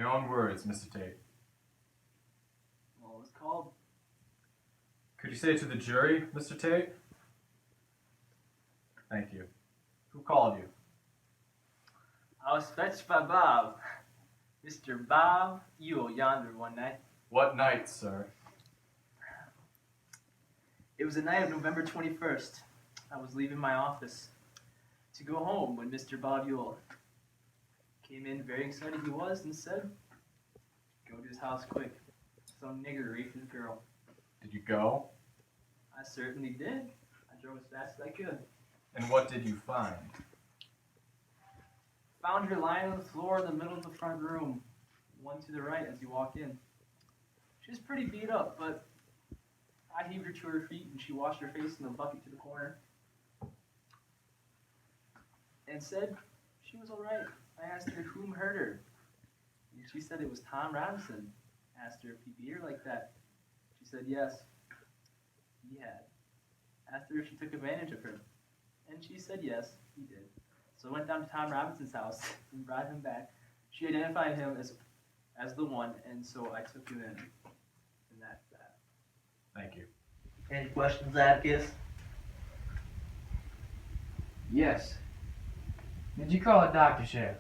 your own words, Mr. Tate. Well, it was called. Could you say it to the jury, Mr. Tate? Thank you. Who called you? I was fetched by Bob. Mr. Bob Ewell yonder one night. What night, sir? It was the night of November 21st. I was leaving my office to go home when Mr. Bob Ewell came in, very excited he was, and said, "Go to his house quick. Some nigger raping a girl." Did you go? I certainly did. I drove as fast as I could. And what did you find? Found her lying on the floor in the middle of the front room, one to the right as you walk in. She was pretty beat up, but I heaved her to her feet and she washed her face in the bucket to the corner and said she was alright. I asked her whom hurt her, and she said it was Tom Robinson. Asked her if he beat her like that. She said yes, he had. Asked her if she took advantage of her, and she said yes, he did. So I went down to Tom Robinson's house and brought him back. She identified him as the one, and so I took him in. And that's that. Thank you. Any questions, Atticus? Yes. Did you call a doctor, Sheriff?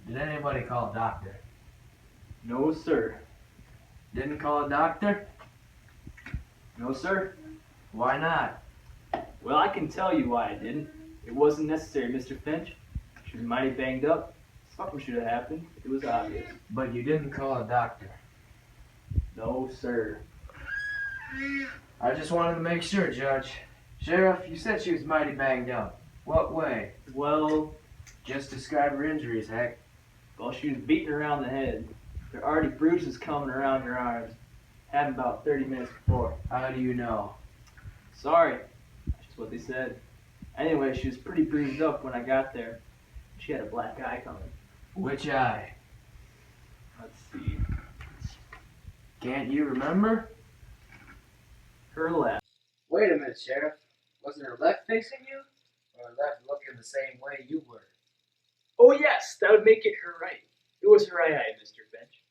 Did anybody call a doctor? No, sir. Didn't call a doctor? No, sir. Why not? Well, I can tell you why I didn't. It wasn't necessary, Mr. Finch. She was mighty banged up. Something should have happened. It was obvious. But you didn't call a doctor. No, sir. I just wanted to make sure, Judge. Sheriff, you said she was mighty banged up. What way? Well, Just describe her injuries, heck. well, she was beaten around the head. There are already bruises coming around her arms. Happened about 30 minutes before. How do you know? Sorry. That's just what they said. Anyway, she was pretty bruised up when I got there. She had a black eye coming. Which eye? Let's see. Can't you remember? Her left. Wait a minute, Sheriff. Wasn't her left facing you? Or her left looking the same way you were? Oh, yes, that would make it her right. It was her right eye, Mr. Finch.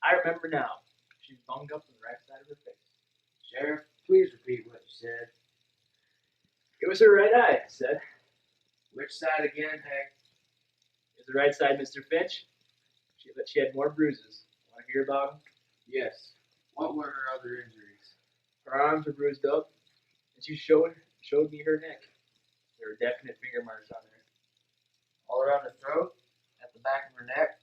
I remember now. She was bunged up on the right side of her face. Sheriff, please repeat what you said. It was her right eye, I said. Which side again, heck? It was the right side, Mr. Finch. She had more bruises. Want to hear about them? Yes. What were her other injuries? Her arms were bruised up, and she showed me her neck. There were definite finger marks on there. All around the throat? At the back of her neck?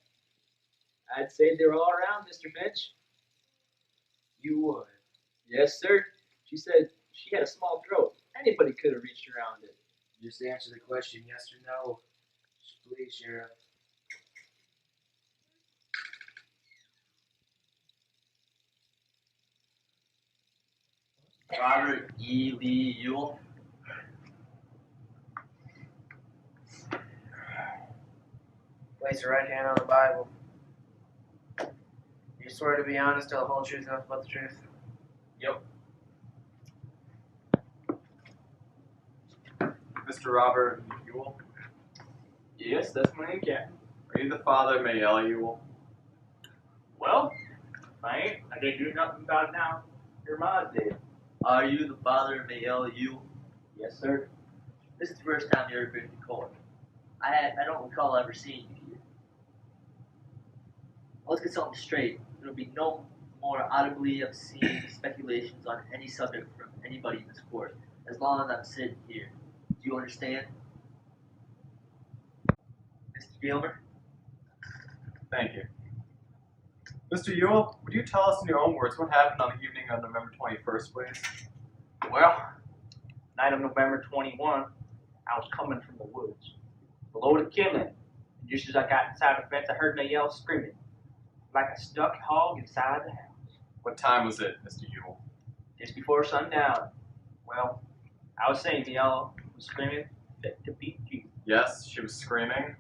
I'd say they were all around, Mr. Finch. You would. Yes, sir. She said she had a small throat. Anybody could have reached around it. Just answer the question yes or no. Please, Sheriff. Robert E. Lee Ewell. Place your right hand on the Bible. You swear to be honest, tell the whole truth, nothing but the truth. Yep. Mr. Robert Ewell? Yes, that's my name, Captain. Are you the father of Mayella Ewell? Well, if I ain't, I can't do nothing about it now. Your mom's dead. Are you the father of Mayella Ewell? Yes, sir. This is the first time you ever been to court. I don't recall ever seeing you here. Let's get something straight. There'll be no more audibly obscene speculations on any subject from anybody in this court, as long as I'm sitting here. Do you understand? Mr. Gilmer? Thank you. Mr. Ewell, would you tell us in your own words what happened on the evening of November 21st, please? Well, night of November 21, I was coming from the woods. Below the killing, and just as I got inside the fence, I heard Mayella screaming, like a stuck hog inside the house. What time was it, Mr. Ewell? Just before sundown. Well, I was saying Mayella was screaming fit to beat Jesus. Yes, she was screaming.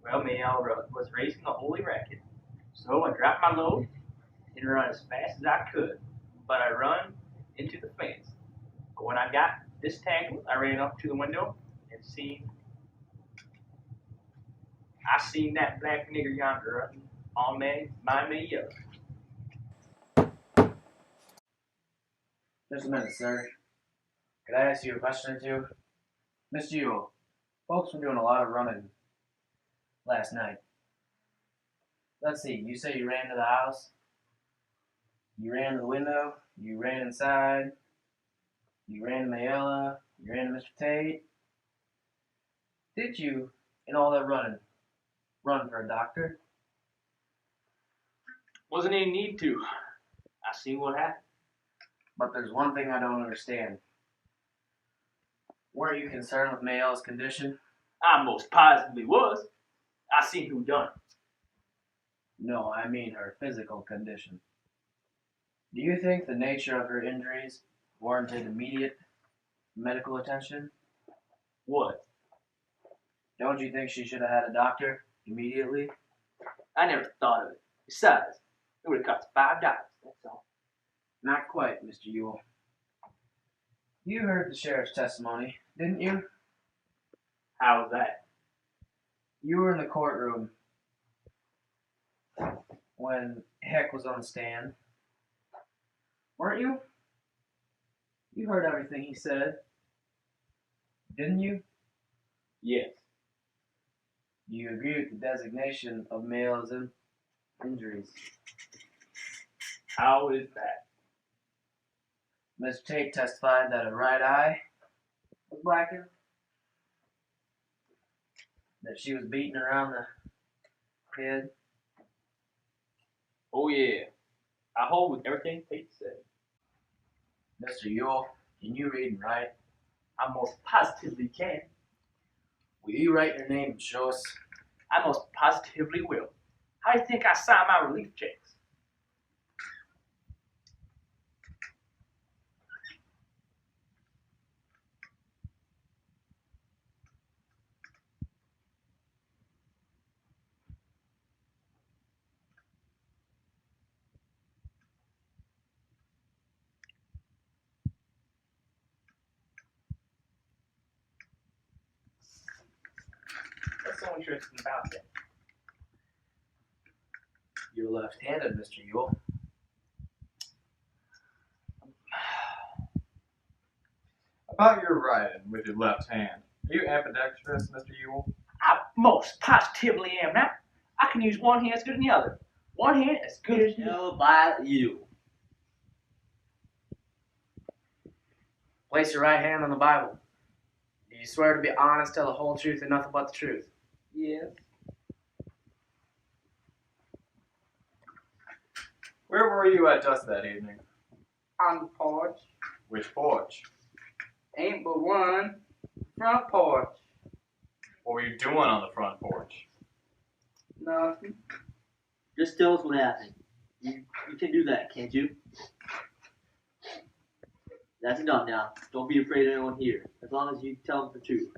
Well, Mayella was raising a holy racket. So I dropped my load and run as fast as I could, but I run into the fence. But when I got disentangled, I ran up to the window and seen that black nigger yonder On me, mind me, yeah. Just a minute, sir. Could I ask you a question or two? Miss Jewel, folks were doing a lot of running last night. Let's see, you say you ran to the house, you ran to the window, you ran inside, you ran to Mayella, you ran to Mr. Tate. Did you, in all that running, run for a doctor? Wasn't any need to. I seen what happened. But there's one thing I don't understand. Weren't you concerned with Mayella's condition? I most positively was. I seen who done it. No, I mean her physical condition. Do you think the nature of her injuries warranted immediate medical attention? What? Don't you think she should have had a doctor immediately? I never thought of it. Besides, it would have cost $5, that's all. Not quite, Mr. Ewell. You heard the sheriff's testimony, didn't you? How was that? You were in the courtroom when Heck was on the stand. Weren't you? You heard everything he said, didn't you? Yes. Do you agree with the designation of Mayella's injuries? How is that? Mr. Tate testified that her right eye was blackened, that she was beaten around the head. Oh yeah. I hold with everything Tate said. Mr. Ewell, can you read and write? I most positively can. Will you write your name and show us? I most positively will. How do you think I sign my relief checks? What's so interesting about that? You're left-handed, Mr. Ewell. About your writing with your left hand. Are you ambidextrous, Mr. Ewell? I most positively am now. I can use one hand as good as the other. One hand as good as the other. How about you? Place your right hand on the Bible. Do you swear to be honest, tell the whole truth, and nothing but the truth? Yes. Where were you at just that evening? On the porch. Which porch? Ain't but one. Front porch. What were you doing on the front porch? Nothing. Just tell us what happened. You can do that, can't you? That's enough now. Don't be afraid of anyone here, as long as you tell them the truth.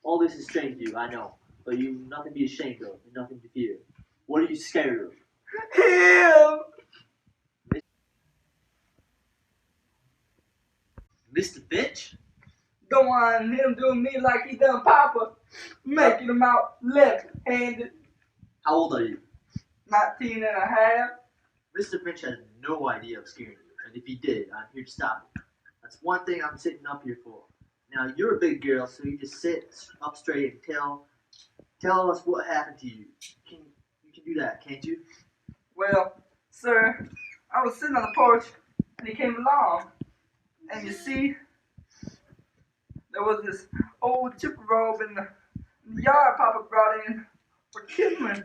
All this is strange to you, I know, but you've nothing to be ashamed of and nothing to fear. What are you scared of? Him! Mr. Finch? Don't want him doing me like he done Papa. Making him out left-handed. How old are you? 19 and a half. Mr. Finch has no idea of scaring you, and if he did, I'm here to stop him. That's one thing I'm sitting up here for. Now, you're a big girl, so you just sit up straight and tell us what happened to you. You can do that, can't you? Well, sir, I was sitting on the porch and he came along. And you see, there was this old chipper robe in the yard Papa brought in for kindling.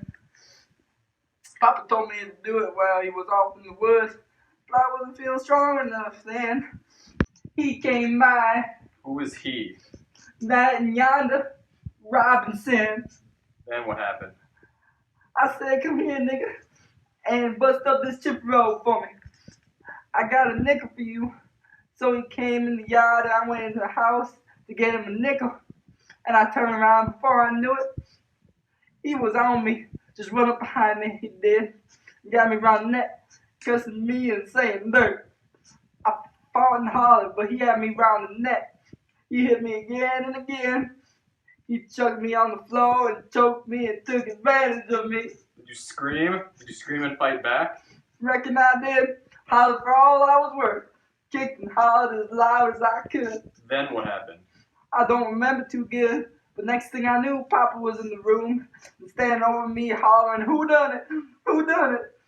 Papa told me to do it while he was off in the woods, but I wasn't feeling strong enough then. He came by, Who is he? that and yonder, Robinson. Then what happened? I said, come here, nigga, and bust up this chipper robe for me. I got a nickel for you. So he came in the yard and I went into the house to get him a nickel. And I turned around before I knew it. He was on me. Just run up behind me, he did. Got me around the neck, cussing me and saying dirt. I fought and hollered, but he had me around the neck. He hit me again and again. He chucked me on the floor and choked me and took advantage of me. Did Did you scream? Did you scream and fight back? Reckon I did. Hollered for all I was worth. Kicked and hollered as loud as I could. Then what happened? I don't remember too good, but next thing I knew, Papa was in the room and standing over me hollering, "Who done it? Who done it?"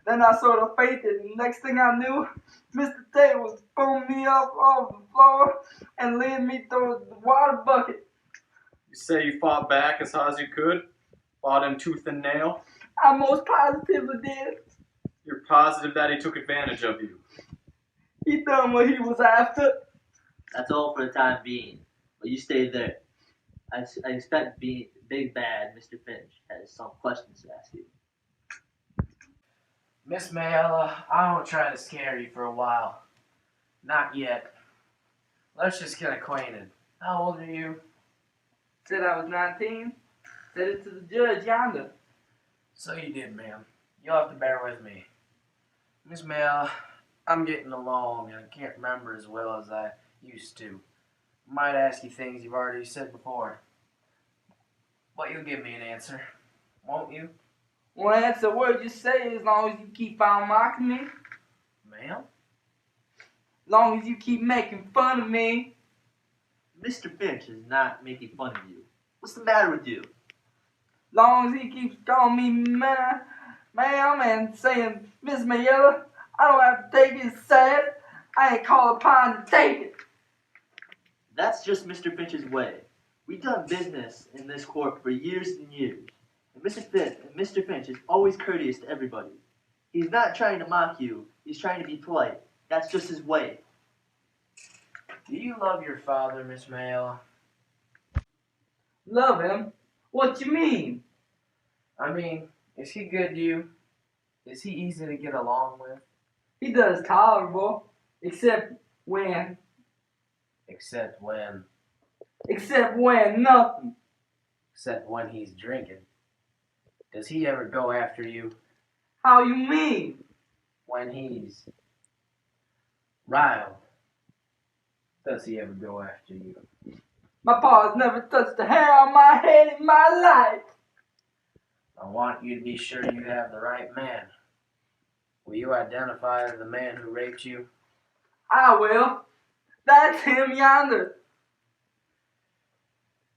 Then I sort of fainted, and next thing I knew, Mr. Tate was pulling me up off the floor and leading me towards the water bucket. You say you fought back as hard as you could? Fought him tooth and nail? I most positively did. You're positive that he took advantage of you? He done what he was after. That's all for the time being. But you stay there. I expect Big Bad Mr. Finch has some questions to ask you. Miss Mayella, I won't try to scare you for a while. Not yet. Let's just get acquainted. How old are you? Said I was 19. Said it to the judge yonder. So you did, ma'am. You'll have to bear with me. Miss Mayella, I'm getting along and I can't remember as well as I used to. I might ask you things you've already said before. But you'll give me an answer, won't you? Well, that's a word you say as long as you keep on mocking me. Ma'am? As long as you keep making fun of me. Mr. Finch is not making fun of you. What's the matter with you? As long as he keeps calling me ma'am and saying, "Miss Mayella, I don't have to take his sad. I ain't called upon to take it." That's just Mr. Finch's way. We've done business in this court for years and years. And Mr. Finch is always courteous to everybody. He's not trying to mock you. He's trying to be polite. That's just his way. Do you love your father, Miss Mayella? Love him? What you mean? I mean, is he good to you? Is he easy to get along with? He does tolerable. Except when Except when nothing. Except when he's drinking. Does he ever go after you? How you mean? When he's riled, does he ever go after you? My pa's never touched a hair on my head in my life. I want you to be sure you have the right man. Will you identify the man who raped you? I will. That's him yonder.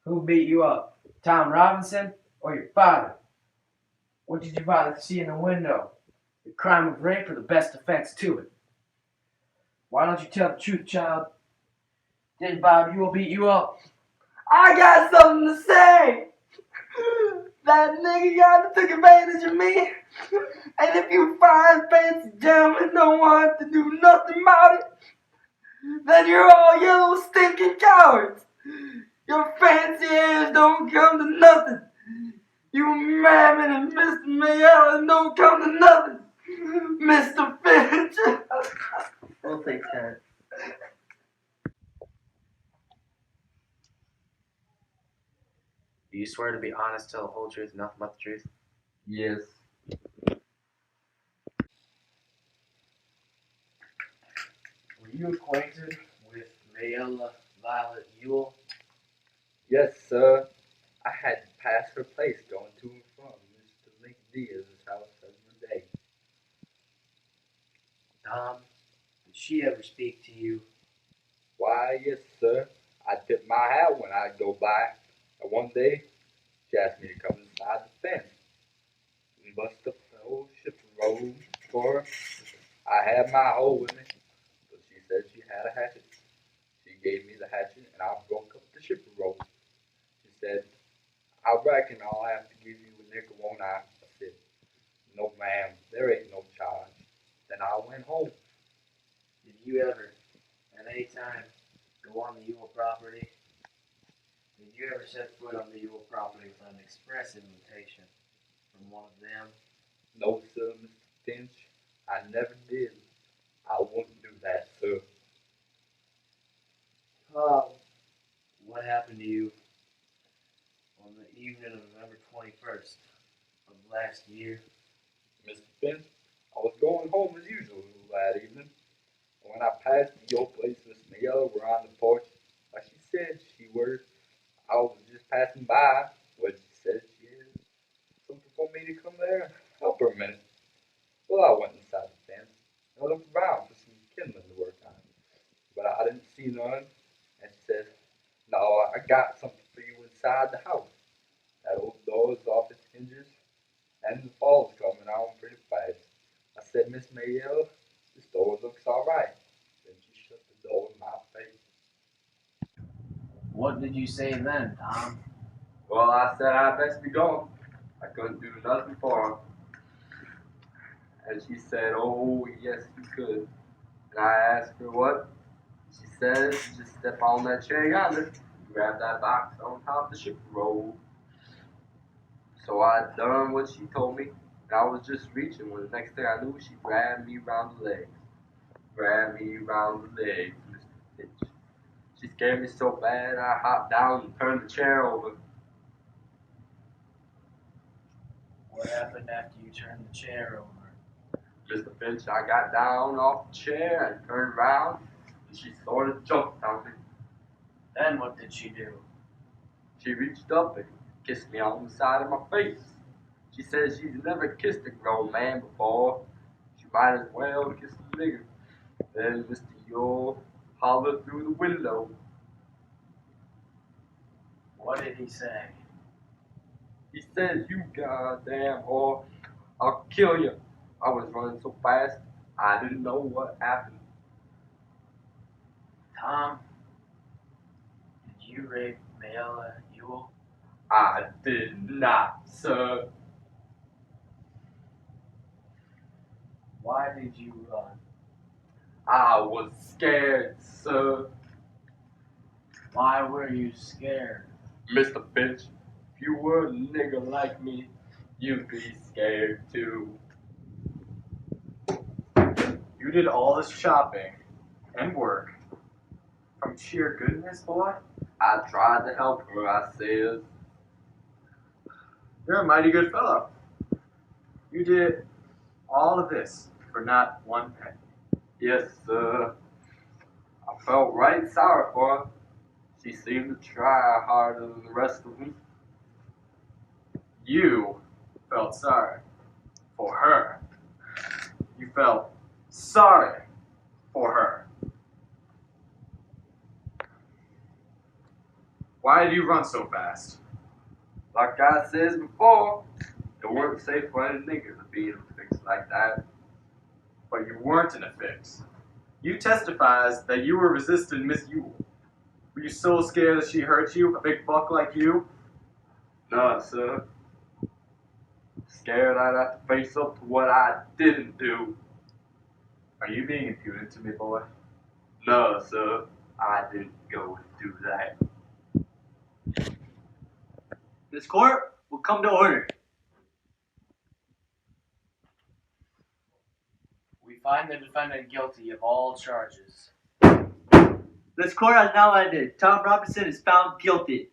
Who beat you up? Tom Robinson or your father? What did your father see in the window? The crime of rape or the best defense to it? Why don't you tell the truth, child? Did Bob Ewell beat you up? I got something to say. That nigga yonder took advantage of me. And if you fine fancy gentlemen don't want to do nothing about it, then you're all yellow stinking cowards. Your fancy airs don't come to nothing. You Mammon and Mr. Mayella don't come to nothing. Mr. Finch. We'll take that. Do you swear to be honest, tell the whole truth, nothing but the truth? Yes. Were you acquainted with Mayella Violet Ewell? Yes, sir. I had to pass her place going to and from Mr. Link Diaz's house every day. Tom, did she ever speak to you? Why, yes, sir. I tip my hat when I go by. And one day, she asked me to come inside the fence and bust up the old ship road for her. I had my hoe with me, but she said she had a hatchet. She gave me the hatchet, and I broke up the ship road. She said, "I reckon I'll have to give you a nickel, won't I?" I said, "No, ma'am, there ain't no charge." Then I went home. Did you ever, at any time, go on the Ewell property? Did you ever set foot on the Ewell property without an express invitation from one of them? No, sir, Mr. Finch, I never did. I wouldn't do that, sir. What happened to you on the evening of November 21st of last year? Mr. Finch, I was going home as usual that evening. When I passed your place, Miss Mayella were on the porch. Like she said she were. I was just passing by, but she said she had something told me to come there and help her a minute. Well, I went inside the fence and looked around for some kindling to work on. But I didn't see none. And she said, "No, I got something for you inside the house. That old door's off its hinges, and the fall's coming on pretty fast." I said, "Miss Mayella, this door looks all right." Then she shut the door in my face. What did you say then, Tom? Well, I said I'd best be gone. I couldn't do nothing for her. And she said, "Oh, yes, you could." And I asked her what. She said, "Just step on that chair yonder, grab that box on top of the ship roll." So I done what she told me, and I was just reaching when the next thing I knew, she grabbed me round the legs. Grabbed me round the legs, Mr. Finch. She scared me so bad, I hopped down and turned the chair over. What happened after you turned the chair over? Mr. Finch, I got down off the chair and turned around, and she sort of jumped on me. Then what did she do? She reached up and kissed me on the side of my face. She said she's never kissed a grown man before. She might as well kiss a nigger. Then Mr. Yule hollered through the window. What did he say? He says, "You goddamn whore, I'll kill you." I was running so fast, I didn't know what happened. Tom, did you rape Mayella Ewell? I did not, sir. Why did you run? I was scared, sir. Why were you scared? Mr. Finch, if you were a nigger like me, you'd be scared too. You did all this shopping and work from sheer goodness, boy? I tried to help her, I says. You're a mighty good fellow. You did all of this for not one penny. Yes, sir. I felt right sorry for her. She seemed to try harder than the rest of them. You felt sorry for her. You felt sorry for her. Why did you run so fast? Like I says before, it weren't safe for any nigger to be in a fix like that. But you weren't in a fix. You testifies that you were resisting Miss Yule. Were you so scared that she hurt you, a big buck like you? No, sir. Scared I'd have to face up to what I didn't do. Are you being impudent to me, boy? No, sir. I didn't go and do that. This court will come to order. We find the defendant guilty of all charges. This court has now ended. Tom Robinson is found guilty.